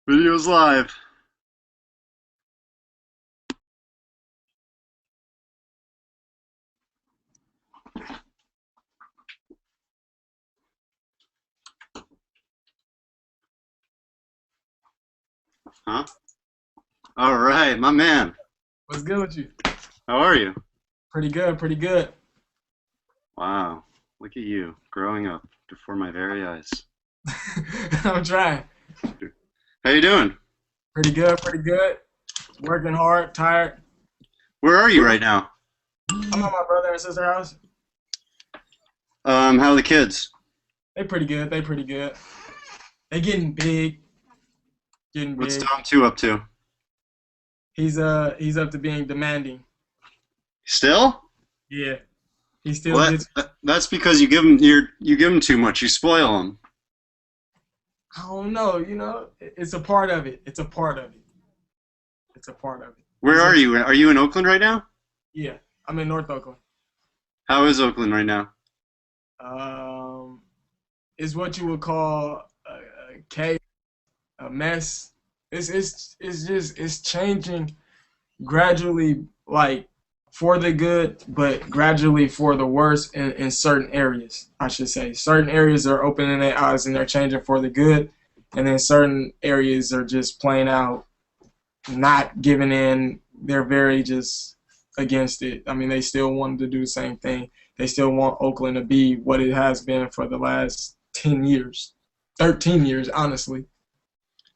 Video's live. Huh? All right, my man. What's good with you? How are you? Pretty good, pretty good. Wow, look at you growing up before my very eyes. I'm trying. How you doing? Pretty good, pretty good. Working hard, tired. Where are you right now? I'm at my brother and sister house. How are the kids? They pretty good, they pretty good. They getting big, getting What's big. Tom Two up to? He's up to being demanding. Still? Yeah. He still Well, gets that's because you give him too much. You spoil him. I don't know, it's a part of it. It's a part of it. It's a part of it. Where He's are a you? Are you in Oakland right now? Yeah. I'm in North Oakland. How is Oakland right now? Um it's what you would call a chaos, a mess. It's changing gradually, like for the good, but gradually for the worse in certain areas. I should say certain areas are opening their eyes and they're changing for the good, and then certain areas are just plain out not giving in. They're very just against it. I mean, they still want to do the same thing. They still want Oakland to be what it has been for the last 10 years, 13 years, honestly.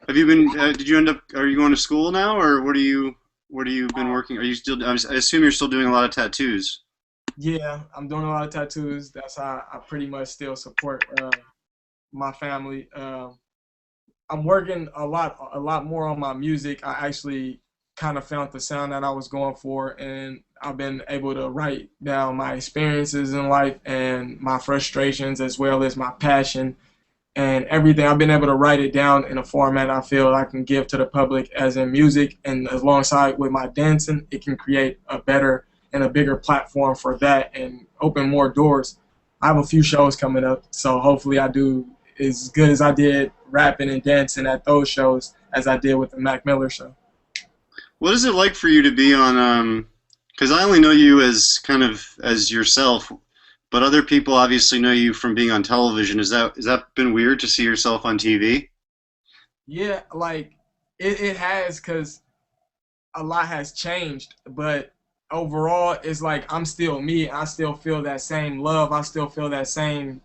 Have you been? Did you end up? Are you going to school now, or what are you? What have you been working? Are you still? I assume you're still doing a lot of tattoos. Yeah, I'm doing a lot of tattoos. That's how I pretty much still support my family. I'm working a lot more on my music. I actually kind of found the sound that I was going for, and I've been able to write down my experiences in life and my frustrations as well as my passion and everything. I've been able to write it down in a format I feel I can give to the public as in music, and alongside with my dancing, it can create a better and a bigger platform for that and open more doors. I have a few shows coming up, so hopefully I do as good as I did rapping and dancing at those shows as I did with the Mac Miller show. What is it like for you to be on? Because I only know you as kind of as yourself, but other people obviously know you from being on television. Is that been weird to see yourself on TV? Yeah, like it has, because a lot has changed, but overall, it's like I'm still me. I still feel that same love. I still feel that same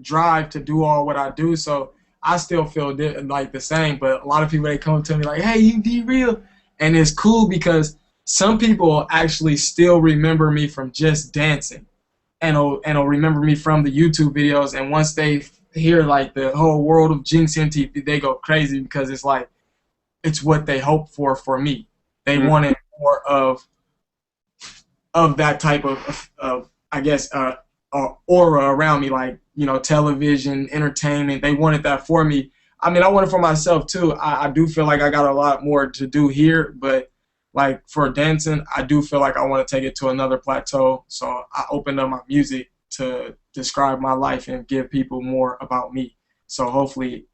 drive to do all what I do. So I still feel like the same. But a lot of people, they come to me like, "Hey, you be real," and it's cool because some people actually still remember me from just dancing, and will remember me from the YouTube videos. And once they hear like the whole world of Jinx MTV, they go crazy because it's like it's what they hope for me. They Mm. wanted more of that type of I guess aura around me, like television, entertainment. They wanted that for me. I mean, I want it for myself too. I do feel like I got a lot more to do here, but like for dancing, I do feel like I want to take it to another plateau. So I opened up my music to describe my life and give people more about me. So hopefully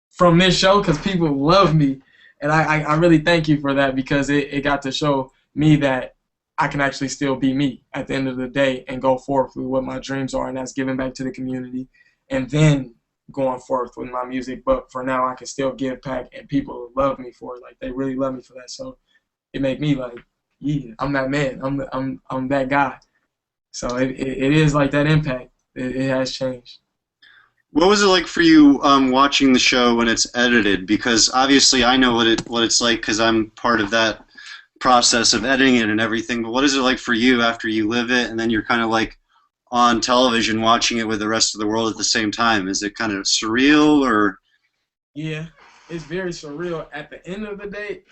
from this show, because people love me, and I really thank you for that, because it got to show me that I can actually still be me at the end of the day and go forth with what my dreams are, and that's giving back to the community, and then going forth with my music. But for now, I can still give back, and people love me for it. Like they really love me for that. So it make me like, yeah, I'm that man. I'm that guy. So it is like that impact. It has changed. What was it like for you watching the show when it's edited? Because obviously I know what it's like because I'm part of that process of editing it and everything. But what is it like for you after you live it and then you're kind of like on television watching it with the rest of the world at the same time? Is it kind of surreal or? Yeah, it's very surreal. At the end of the day,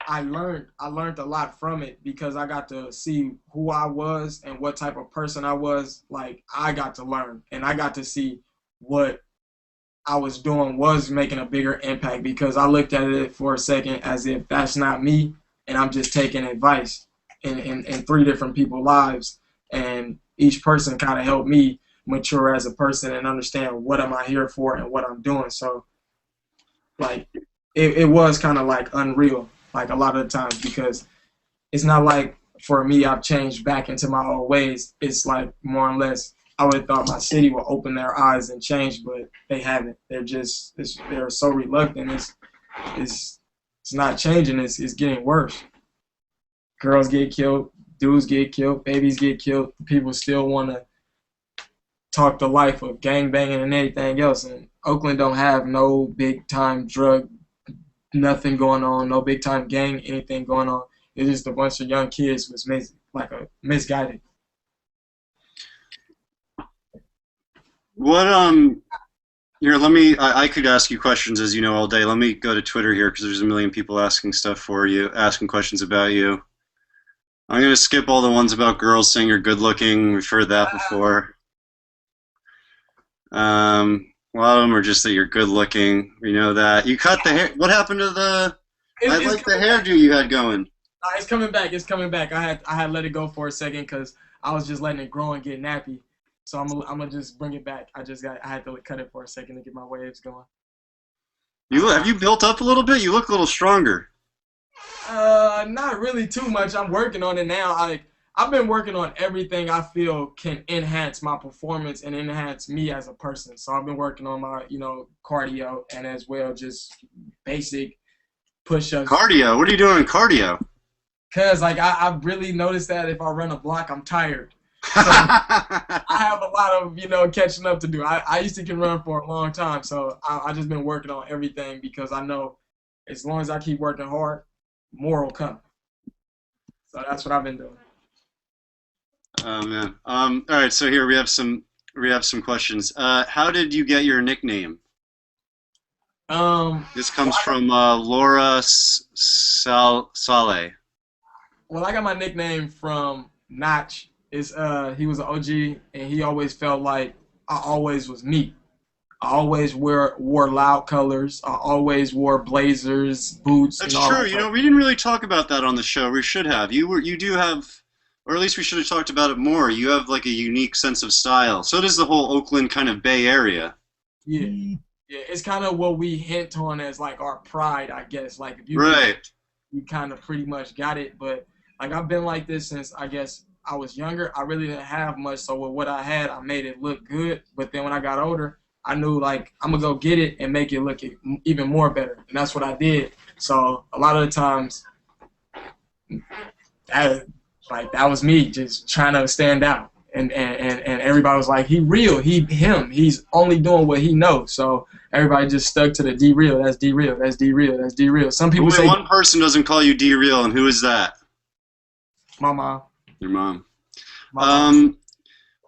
I learned a lot from it, because I got to see who I was and what type of person I was. Like I got to learn, and I got to see what I was doing was making a bigger impact, because I looked at it for a second as if that's not me, and I'm just taking advice in three different people's lives, and each person kind of helped me mature as a person and understand what am I here for and what I'm doing. So like it was kind of like unreal, like a lot of the times because it's not like for me I've changed back into my old ways. It's like more or less I would have thought my city would open their eyes and change, but they haven't. They're so reluctant. It's it's not changing. It's getting worse. Girls get killed, dudes get killed, babies get killed. People still want to talk the life of gang banging and anything else. And Oakland don't have no big time drug, nothing going on, no big time gang, anything going on. It's just a bunch of young kids was like a misguided. What here, let me. I could ask you questions as you know all day. Let me go to Twitter here because there's a million people asking stuff for you, asking questions about you. I'm gonna skip all the ones about girls saying you're good looking. We've heard that before. A lot of them are just that you're good looking. We know that. You cut the hair. What happened to the? I like the hairdo you had going. It's coming back. It's coming back. I had let it go for a second because I was just letting it grow and get nappy. So I'm gonna just bring it back. I had to cut it for a second to get my waves going. Have you built up a little bit? You look a little stronger. Not really too much. I'm working on it now. I've been working on everything I feel can enhance my performance and enhance me as a person. So I've been working on my, cardio and as well just basic push-ups. Cardio? What are you doing in cardio? Cause I really noticed that if I run a block, I'm tired. So I have a lot of catching up to do. I used to can run for a long time, so I just been working on everything because I know as long as I keep working hard, more will come. So that's what I've been doing. Oh man. All right. So here we have some questions. How did you get your nickname? This comes from Laura Saleh. Well, I got my nickname from Notch. He was an OG, and he always felt like I always was me. I always wore loud colors. I always wore blazers, boots. That's and all true. that stuff. We didn't really talk about that on the show. We should have. You do have, or at least we should have talked about it more. You have like a unique sense of style. So does the whole Oakland kind of Bay Area. Yeah, yeah. It's kind of what we hint on as like our pride, I guess. Like if you Right. you kind of pretty much got it. But like I've been like this since I guess I was younger. I really didn't have much, so with what I had, I made it look good. But then when I got older, I knew like I'm gonna go get it and make it look even more better, and that's what I did. So a lot of the times, that was me just trying to stand out, and everybody was like, he real, he's only doing what he knows. So everybody just stuck to the D real. That's D real. That's D real. That's D real. Some people Only say one person doesn't call you D Real, and who is that? my mom. Your mom. My mom.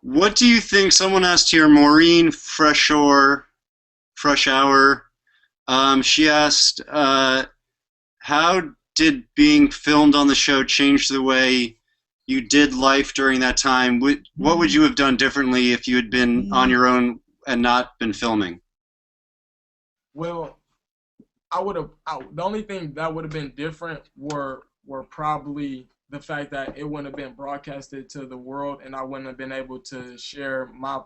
What do you think? Someone asked here, Maureen Freshour, Fresh Hour. She asked, how did being filmed on the show change the way you did life during that time? What would you have done differently if you had been on your own and not been filming? Well, I would have. The only thing that would have been different were probably the fact that it wouldn't have been broadcasted to the world, and I wouldn't have been able to share my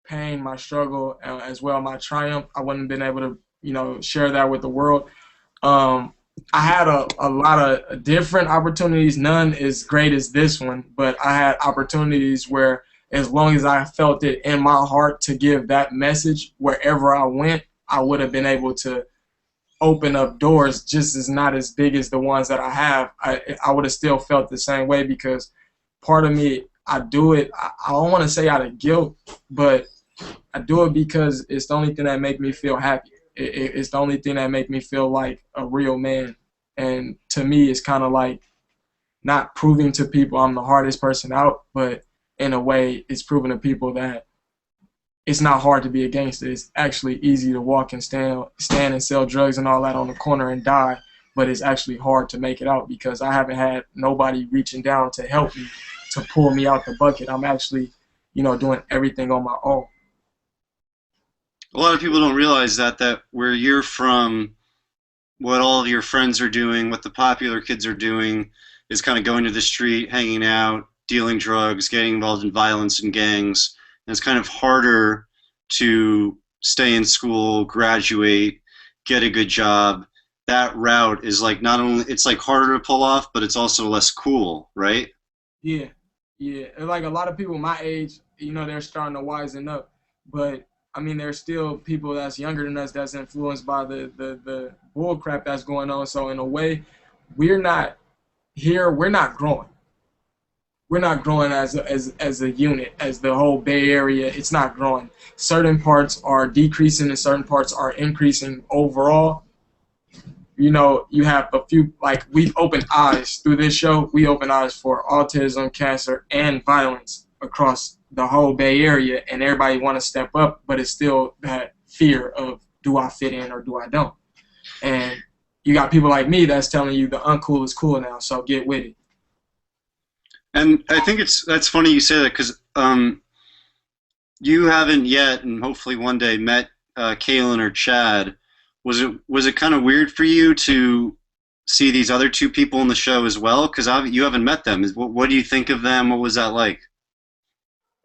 pain, my struggle, as well my triumph. I wouldn't have been able to share that with the world. I had a lot of different opportunities, none as great as this one, but I had opportunities where as long as I felt it in my heart to give that message wherever I went, I would have been able to open up doors just as not as big as the ones that I have. I would have still felt the same way because part of me, I do it, I don't want to say out of guilt, but I do it because it's the only thing that make me feel happy. It's the only thing that make me feel like a real man. And to me, it's kind of like not proving to people I'm the hardest person out, but in a way, it's proving to people that it's not hard to be a gangster. It's actually easy to walk and stand and sell drugs and all that on the corner and die, but it's actually hard to make it out because I haven't had nobody reaching down to help me, to pull me out the bucket. I'm actually, doing everything on my own. A lot of people don't realize that where you're from, what all of your friends are doing, what the popular kids are doing, is kind of going to the street, hanging out, dealing drugs, getting involved in violence and gangs. And it's kind of harder to stay in school, graduate. get a good job, that route is like not only it's like harder to pull off, but it's also less cool, right? Yeah, yeah. And like a lot of people my age, they're starting to wisen up. But I mean, there's still people that's younger than us that's influenced by the bull crap that's going on. So in a way, we're not here. We're not growing. We're not growing as a unit, as the whole Bay Area. It's not growing. Certain parts are decreasing and certain parts are increasing overall. You have a few, like, we've opened eyes through this show. We open eyes for autism, cancer, and violence across the whole Bay Area, and everybody want to step up, but it's still that fear of, do I fit in or do I don't? And you got people like me that's telling you the uncool is cool now, so get with it. And I think that's funny you say that because you haven't yet, and hopefully one day, met Kaylin or Chad. Was it kind of weird for you to see these other two people in the show as well? Because you haven't met them. What do you think of them? What was that like?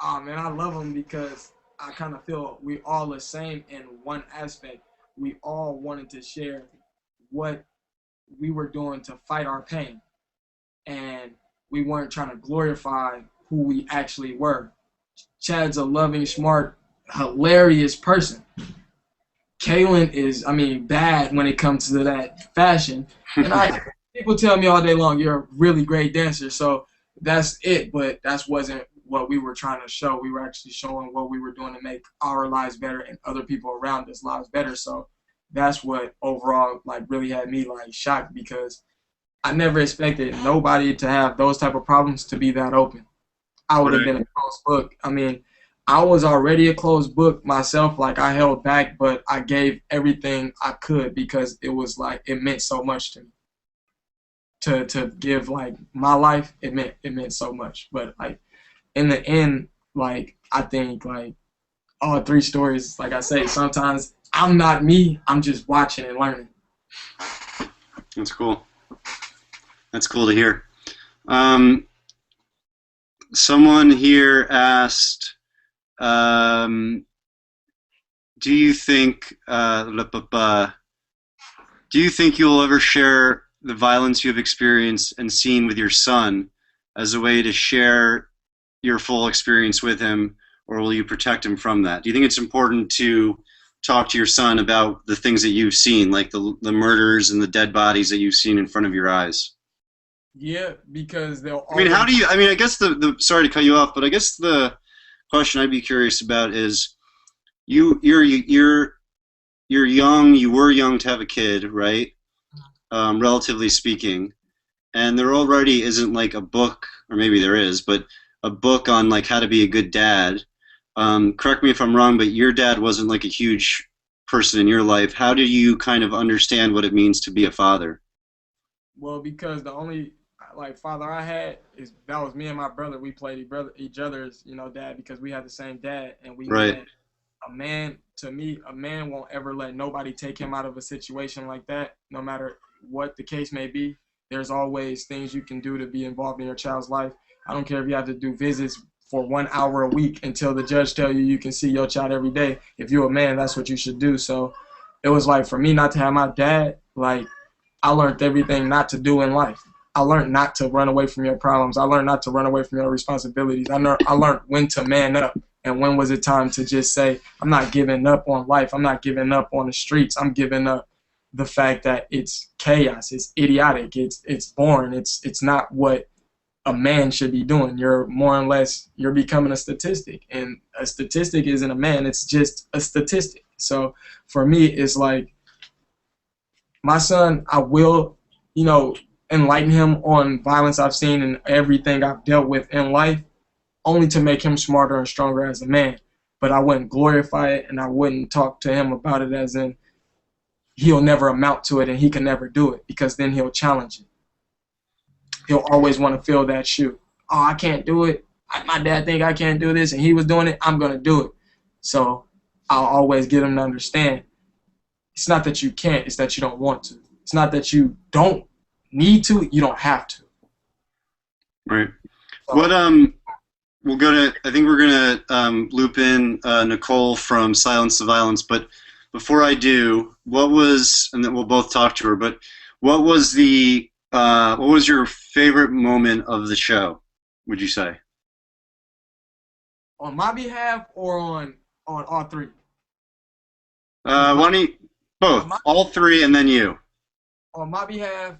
Oh man, I love them because I kind of feel we all the same in one aspect. We all wanted to share what we were doing to fight our pain, and we weren't trying to glorify who we actually were. Chad's a loving, smart, hilarious person. Kaylin is, I mean, bad when it comes to that fashion. And people tell me all day long, you're a really great dancer. So that's it. But that wasn't what we were trying to show. We were actually showing what we were doing to make our lives better and other people around us lives better. So that's what overall like really had me like shocked, because I never expected nobody to have those type of problems to be that open. I would have Right. been a closed book. I mean, I was already a closed book myself. Like, I held back, but I gave everything I could because it was like it meant so much to me. To give like my life, it meant so much. But like in the end, like I think like all three stories, like I say, sometimes I'm not me. I'm just watching and learning. That's cool. That's cool to hear. Um, Someone here asked, um, "Do you think do you think you'll ever share the violence you have experienced and seen with your son as a way to share your full experience with him, or will you protect him from that? Do you think it's important to talk to your son about the things that you've seen, like the murders and the dead bodies that you've seen in front of your eyes?" Yeah, because they'll I mean, how always. do you? I mean, I guess the sorry to cut you off, but I guess the question I'd be curious about is you're young. You were young to have a kid, right? Relatively speaking, and there already isn't like a book, or maybe there is, but a book on like how to be a good dad. Correct me if I'm wrong, but your dad wasn't like a huge person in your life. How do you kind of understand what it means to be a father? Well, because the only like father I had is that was me and my brother. We played each other's dad because we had the same dad, and we knew Right. that a man, to me, a man won't ever let nobody take him out of a situation like that, no matter what the case may be. There's always things you can do to be involved in your child's life. I don't care if you have to do visits for 1 hour a week until the judge tell you can see your child every day. If you're a man, that's what you should do. So it was like for me not to have my dad, like I learned everything not to do in life. I learned not to run away from your problems. I learned not to run away from your responsibilities. I learned when to man up and when was it time to just say, I'm not giving up on life. I'm not giving up on the streets. I'm giving up the fact that it's chaos. It's idiotic. It's boring. It's not what a man should be doing. You're more or less you're becoming a statistic, and a statistic isn't a man. It's just a statistic. So for me, it's like my son, I will, you know, enlighten him on violence I've seen and everything I've dealt with in life, only to make him smarter and stronger as a man. But I wouldn't glorify it, and I wouldn't talk to him about it as in he'll never amount to it and he can never do it, because then he'll challenge it. He'll always want to fill that shoe. Oh, I can't do it. My dad think I can't do this, and he was doing it. I'm gonna do it. So I'll always get him to understand. It's not that you can't. It's that you don't want to. It's not that you don't need to. You don't have to. Right. So What I think we're gonna loop in Nicole from Silence to Violence, but before I do, what was, and then we'll both talk to her, but what was the, what was your favorite moment of the show, would you say? On my behalf or on all three? Because Why don't you, on both, my all three, and then you. on my behalf,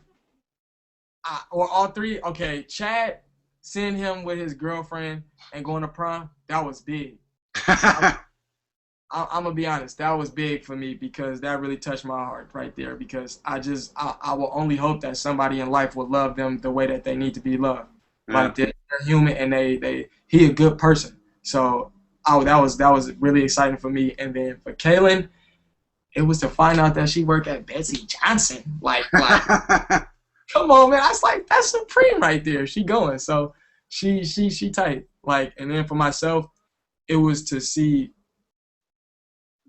or all three. Okay, Chad, seeing him with his girlfriend and going to prom, that was big. I, I'm gonna be honest, that was big for me because that really touched my heart right there. Because I will only hope that somebody in life will love them the way that they need to be loved. Yeah. Like they're human and he a good person. So that was really exciting for me. And then for Kaylin, it was to find out that she worked at Betsy Johnson. Like come on, man. I was like, that's supreme right there. She going. So she tight. Like, and then for myself, it was to see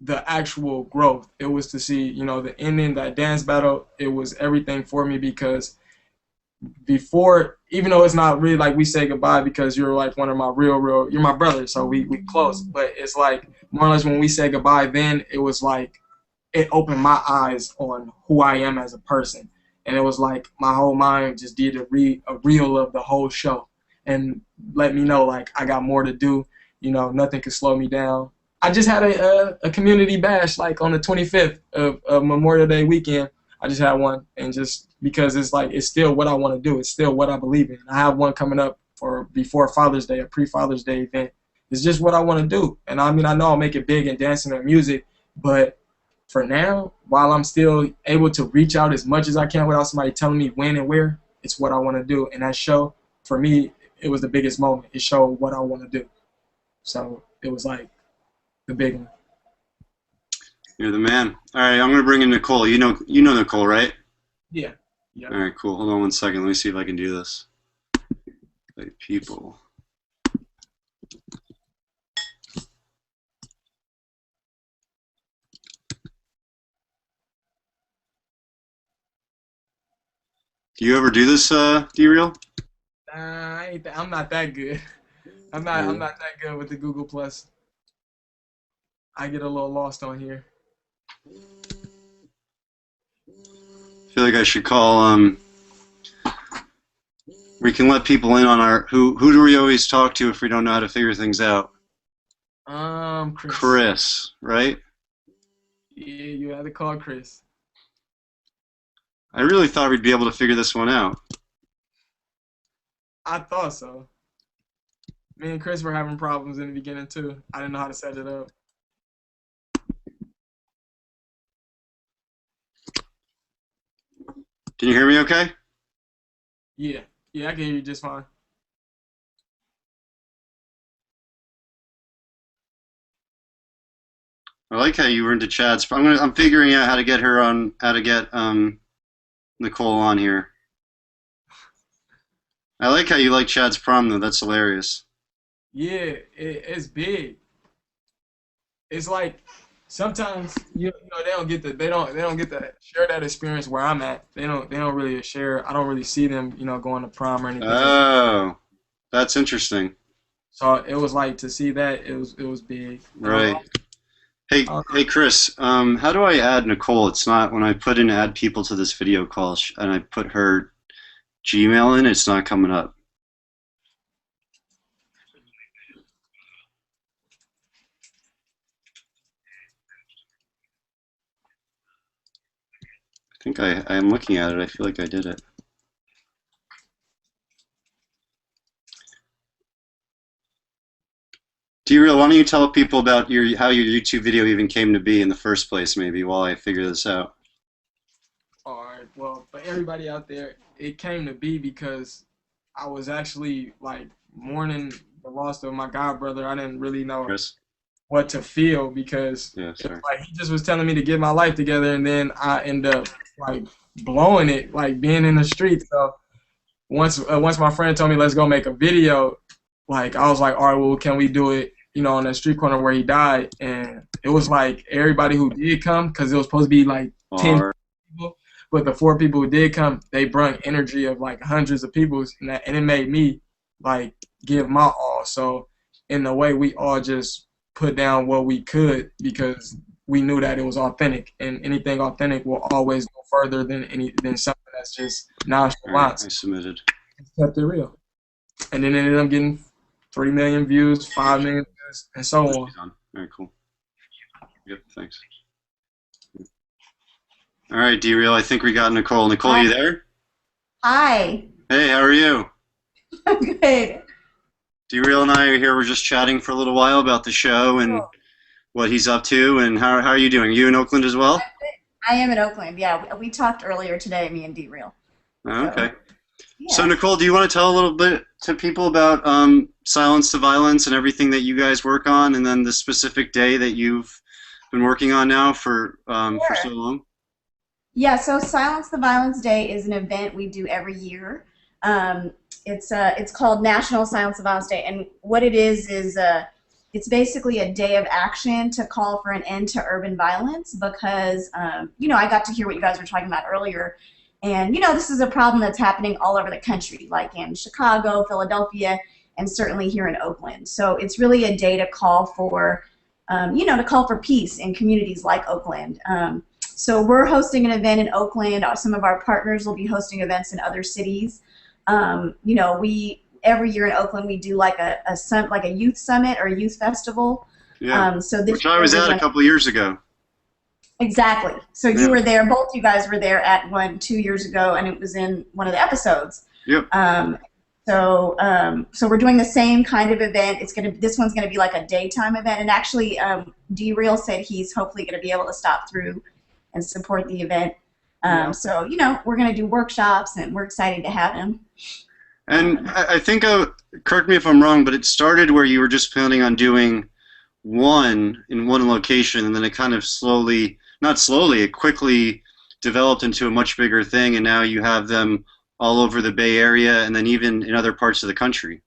the actual growth. It was to see, the ending, that dance battle. It was everything for me because before, even though it's not really like we say goodbye because you're like one of my real, you're my brother, so we close. But it's like more or less when we say goodbye, then it was like it opened my eyes on who I am as a person. And it was like my whole mind just did a reel of the whole show and let me know like I got more to do. Nothing could slow me down. I just had a community bash like on the 25th of Memorial Day weekend. I just had one, and just because it's like it's still what I want to do. It's still what I believe in. I have one coming up for before Father's Day, a pre-Father's Day event. It's just what I want to do. And I mean, I know I'll make it big in dancing and music, but for now, while I'm still able to reach out as much as I can without somebody telling me when and where, it's what I want to do. And that show, for me, it was the biggest moment. It showed what I want to do. So it was like the big one. You're the man. All right, I'm gonna bring in Nicole. You know Nicole, right? Yeah. Yeah. All right, cool. Hold on one second. Let me see if I can do this. Like people. Do you ever do this, D-Real? I'm not that good. I'm not that good with the Google Plus. I get a little lost on here. I feel like I should call. We can let people in on our. Who do we always talk to if we don't know how to figure things out? Chris. Chris, right? Yeah, you had to call Chris. I really thought we'd be able to figure this one out. I thought so. Me and Chris were having problems in the beginning too. I didn't know how to set it up. Can you hear me okay? Yeah. Yeah, I can hear you just fine. I like how you were into Chad's. I'm figuring out how to get her on. How to get Nicole on here. I like how you like Chad's prom though. That's hilarious. Yeah, it's big. It's like sometimes they don't get to share that experience where I'm at. They don't really share. I don't really see them going to prom or anything. Oh, that's interesting. So it was like to see that it was big. Right. Hey, Chris. How do I add Nicole? It's not when I put in add people to this video call and I put her Gmail in. It's not coming up. I think I am looking at it. I feel like I did it. D-Real, why don't you tell people about how your YouTube video even came to be in the first place, maybe, while I figure this out. All right. Well, for everybody out there, it came to be because I was actually like mourning the loss of my god brother. I didn't really know Chris? what to feel because Yeah, it was sorry. like he just was telling me to get my life together, and then I end up like blowing it, like being in the street. So once my friend told me let's go make a video, like I was like, all right, well, can we do it? On that street corner where he died, and it was like everybody who did come, because it was supposed to be like 10 Or, people, but the 4 people who did come, they brought energy of like hundreds of people, and it made me like give my all. So in a way, we all just put down what we could because we knew that it was authentic, and anything authentic will always go further than something that's just All right, nonchalant. I submitted. Kept it real, and then ended up getting 3 million views, 5 million views, and so on. All right, cool. Yep, thanks. All right, D-Real, I think we got Nicole. Nicole, you there? Hi. Hey, how are you? I'm good. D-Real and I are here. We're just chatting for a little while about the show and what he's up to, and how are you doing? You in Oakland as well? I am in Oakland. Yeah, we talked earlier today, me and D-Real. Oh, okay. Yeah. So, Nicole, do you want to tell a little bit to people about Silence to Violence and everything that you guys work on, and then the specific day that you've been working on now for so long? Yeah, so Silence the Violence Day is an event we do every year. It's called National Silence the Violence Day, and what it is it's basically a day of action to call for an end to urban violence because, you know, I got to hear what you guys were talking about earlier, and, you know, this is a problem that's happening all over the country, like in Chicago, Philadelphia, and certainly here in Oakland. So it's really a day to call for, you know, to call for peace in communities like Oakland. So we're hosting an event in Oakland. Some of our partners will be hosting events in other cities. You know, every year in Oakland we do like a youth summit or a youth festival. Yeah. So this Which I was at a couple of years ago. Exactly. So Yeah. you were there. Both you guys were there at one 2 years ago, and it was in one of the episodes. Yep. So we're doing the same kind of event. This one's gonna be like a daytime event, and actually, D-Real said he's hopefully gonna be able to stop through and support the event. So you know, we're gonna do workshops, and we're excited to have him. And I think, correct me if I'm wrong, but it started where you were just planning on doing one in one location, and then it kind of it quickly developed into a much bigger thing, and now you have them all over the Bay Area and then even in other parts of the country.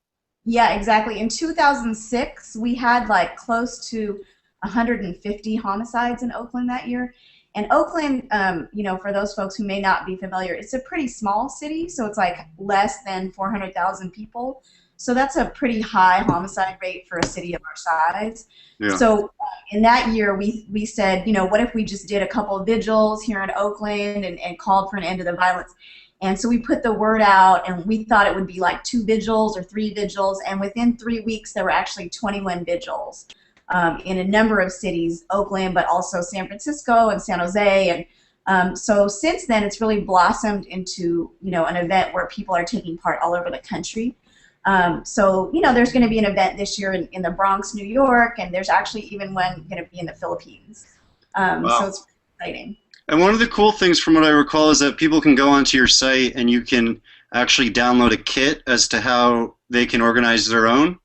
Yeah, exactly. In 2006, we had like close to 150 homicides in Oakland that year. And Oakland, you know, for those folks who may not be familiar, it's a pretty small city, so it's like less than 400,000 people. So that's a pretty high homicide rate for a city of our size. Yeah. So in that year, we said, you know, what if we just did a couple of vigils here in Oakland and called for an end to the violence? And so we put the word out, and we thought it would be like 2 vigils or 3 vigils, and within 3 weeks there were actually 21 vigils in a number of cities, Oakland, but also San Francisco and San Jose. And so since then, it's really blossomed into, you know, an event where people are taking part all over the country. So, you know, there's going to be an event this year in the Bronx, New York, and there's actually even one going to be in the Philippines. Wow. So it's exciting. And one of the cool things from what I recall is that people can go onto your site and you can actually download a kit as to how they can organize their own.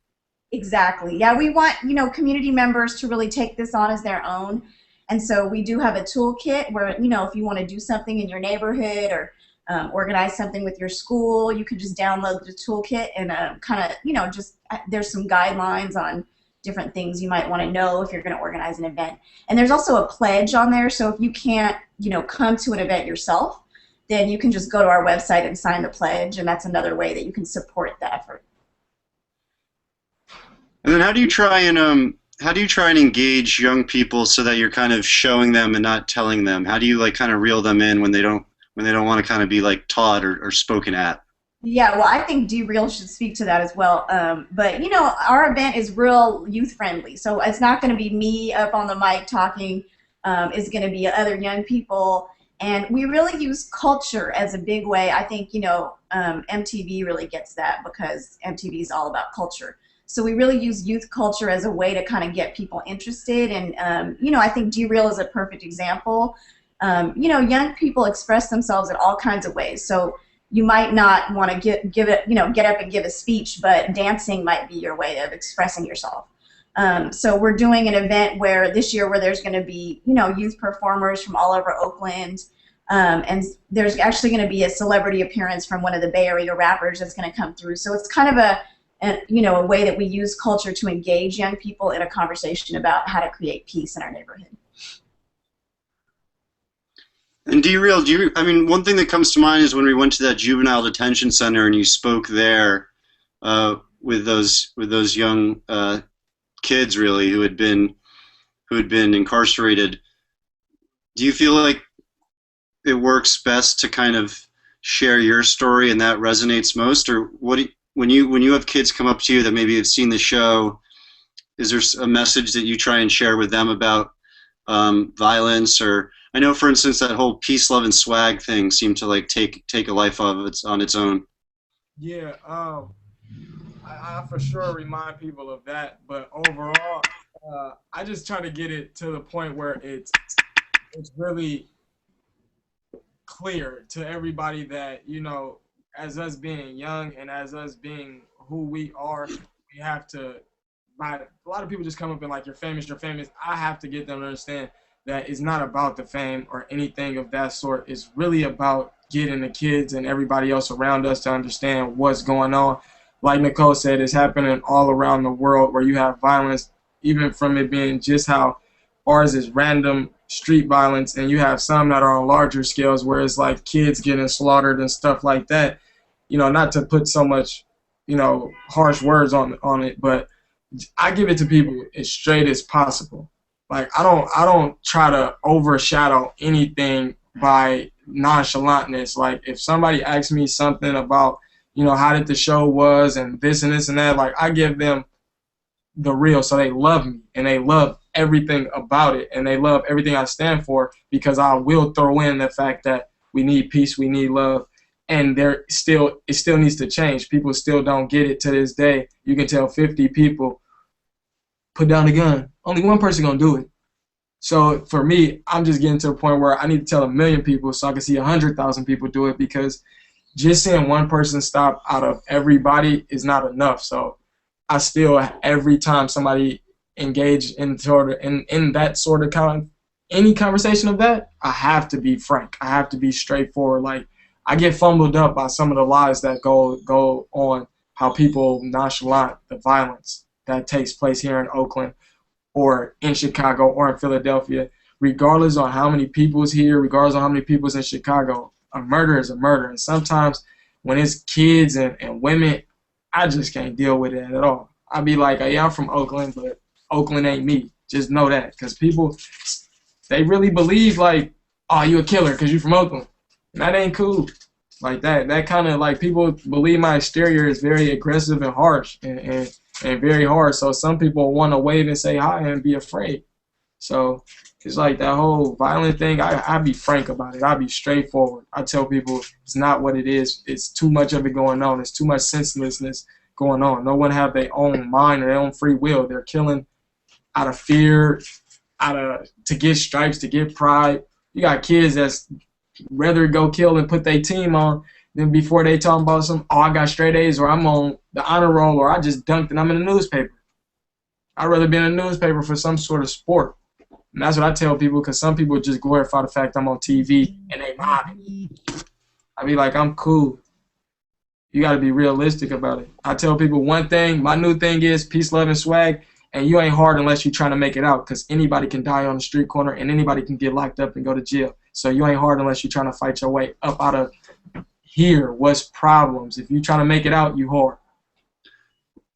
Exactly. Yeah, we want, you know, community members to really take this on as their own. And so we do have a toolkit where, you know, if you want to do something in your neighborhood or organize something with your school, you could just download the toolkit and kind of, you know, just there's some guidelines on different things you might want to know if you're going to organize an event. And there's also a pledge on there, so if you can't, you know, come to an event yourself, then you can just go to our website and sign the pledge, and that's another way that you can support the effort. And then how do you try and engage young people so that you're kind of showing them and not telling them? How do you like kind of reel them in when they don't want to kind of be like taught or spoken at? Yeah, well, I think D-Real should speak to that as well. But, you know, our event is real youth-friendly, so it's not going to be me up on the mic talking. It's going to be other young people, and we really use culture as a big way. I think, you know, MTV really gets that because MTV is all about culture. So we really use youth culture as a way to kind of get people interested, and, you know, I think D-Real is a perfect example. You know, young people express themselves in all kinds of ways, so you might not want to get up and give a speech, but dancing might be your way of expressing yourself. So we're doing an event this year where there's going to be, you know, youth performers from all over Oakland, and there's actually going to be a celebrity appearance from one of the Bay Area rappers that's going to come through. So it's kind of a way that we use culture to engage young people in a conversation about how to create peace in our neighborhood. And D-Real, one thing that comes to mind is when we went to that juvenile detention center and you spoke there with those young kids really who who had been incarcerated. Do you feel like it works best to kind of share your story and that resonates most, or when you have kids come up to you that maybe have seen the show, is there a message that you try and share with them about violence? Or I know, for instance, that whole peace, love, and swag thing seemed to like take a life of its on its own. Yeah, I for sure remind people of that, but overall, I just try to get it to the point where it's really clear to everybody that, as us being young and as us being who we are, we have to. A lot of people just come up and like, you're famous, you're famous. I have to get them to understand that it's not about the fame or anything of that sort. It's really about getting the kids and everybody else around us to understand what's going on. Like Nicole said, it's happening all around the world where you have violence, even from it being just how ours is random street violence, and you have some that are on larger scales where it's like kids getting slaughtered and stuff like that. Not to put so much, harsh words on it, but I give it to people as straight as possible. Like I don't try to overshadow anything by nonchalantness. Like if somebody asks me something about, how did the show was and this and this and that, like I give them the real, so they love me and they love everything about it and they love everything I stand for, because I will throw in the fact that we need peace, we need love, and it still needs to change. People still don't get it to this day. You can tell 50 people, put down the gun. Only one person gonna do it. So for me, I'm just getting to a point where I need to tell 1 million people so I can see 100,000 people do it, because just seeing one person stop out of everybody is not enough. So I still, every time somebody engage in that sort of any conversation of that, I have to be frank. I have to be straightforward. Like I get fumbled up by some of the lies that go on, how people nonchalant the violence that takes place here in Oakland or in Chicago or in Philadelphia. Regardless on how many people's here, regardless on how many people's in Chicago, a murder is a murder. And sometimes when it's kids and women, I just can't deal with it at all. I'd be like, yeah, I'm from Oakland, but Oakland ain't me. Just know that. Because people, they really believe like, oh, you a killer because you from Oakland. And that ain't cool. Like that kind of like, people believe my exterior is very aggressive and harsh and very hard. So some people want to wave and say hi and be afraid. So it's like that whole violent thing, I be frank about it. I be straightforward. I tell people it's not what it is. It's too much of it going on. It's too much senselessness going on. No one have their own mind or their own free will. They're killing out of fear, to get stripes, to get pride. You got kids that's rather go kill and put their team on than before they talking about I got straight A's, or I'm on the honor roll, or I just dunked and I'm in the newspaper. I'd rather be in a newspaper for some sort of sport. And that's what I tell people, because some people just glorify the fact I'm on TV and they mobbing me. I be like, I'm cool. You got to be realistic about it. I tell people one thing, my new thing is peace, love, and swag, and you ain't hard unless you're trying to make it out, because anybody can die on the street corner and anybody can get locked up and go to jail. So you ain't hard unless you're trying to fight your way up out of here. What's problems? If you're trying to make it out, you hard.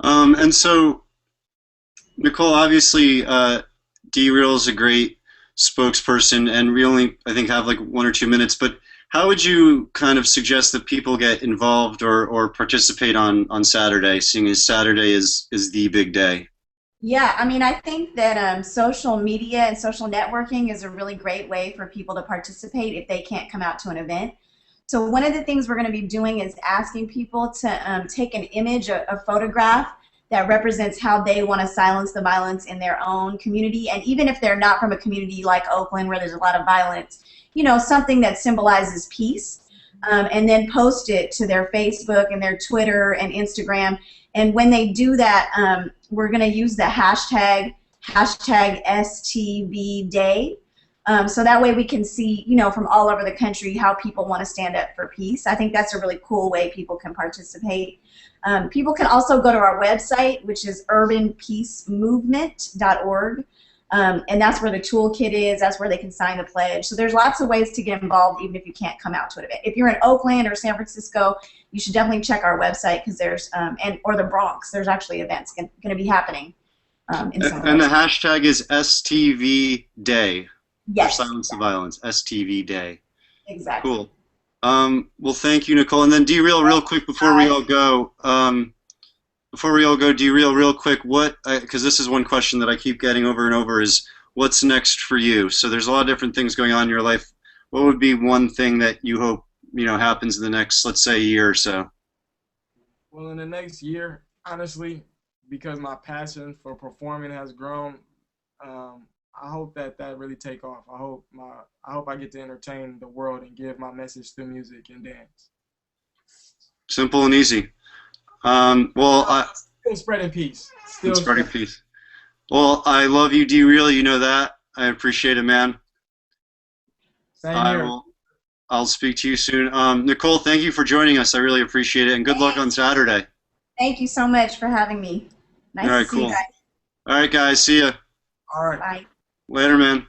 And so, Nicole, obviously, D-Real is a great spokesperson, and we only, I think, have like 1 or 2 minutes, but how would you kind of suggest that people get involved or participate on Saturday, seeing as Saturday is the big day? Yeah, I mean, I think that social media and social networking is a really great way for people to participate if they can't come out to an event. So one of the things we're going to be doing is asking people to take an image, a photograph that represents how they want to silence the violence in their own community. And even if they're not from a community like Oakland where there's a lot of violence, something that symbolizes peace, and then post it to their Facebook and their Twitter and Instagram. And when they do that, we're going to use the hashtag STVDay. So that way we can see, from all over the country how people want to stand up for peace. I think that's a really cool way people can participate. People can also go to our website, which is urbanpeacemovement.org. And that's where the toolkit is. That's where they can sign the pledge. So there's lots of ways to get involved even if you can't come out to an event. If you're in Oakland or San Francisco, you should definitely check our website, because there's, or the Bronx, there's actually events going to be happening. in some And the ways. hashtag is STV Day for Yes, Silence the Violence. STV Day. exactly. Cool. Well, thank you, Nicole. And then Derail, real quick before we all go. Derail, real quick. What? Because this is one question that I keep getting over and over is what's next for you. So there's a lot of different things going on in your life. What would be one thing that you hope happens in the next, let's say, year or so? Well, in the next year, honestly, because my passion for performing has grown, I hope that that really take off. I hope I get to entertain the world and give my message through music and dance. Simple and easy. Well, Still spreading peace. Still spreading spreading. peace. Well, I love you, Derail. You know that. I appreciate it, man. Same I here. will. I'll speak to you soon. Nicole, thank you for joining us. I really appreciate it, and good luck on Saturday. Thank you so much for having me. Nice All right, to see you cool. guys. All right, guys. See ya. All right. Bye. Later, man.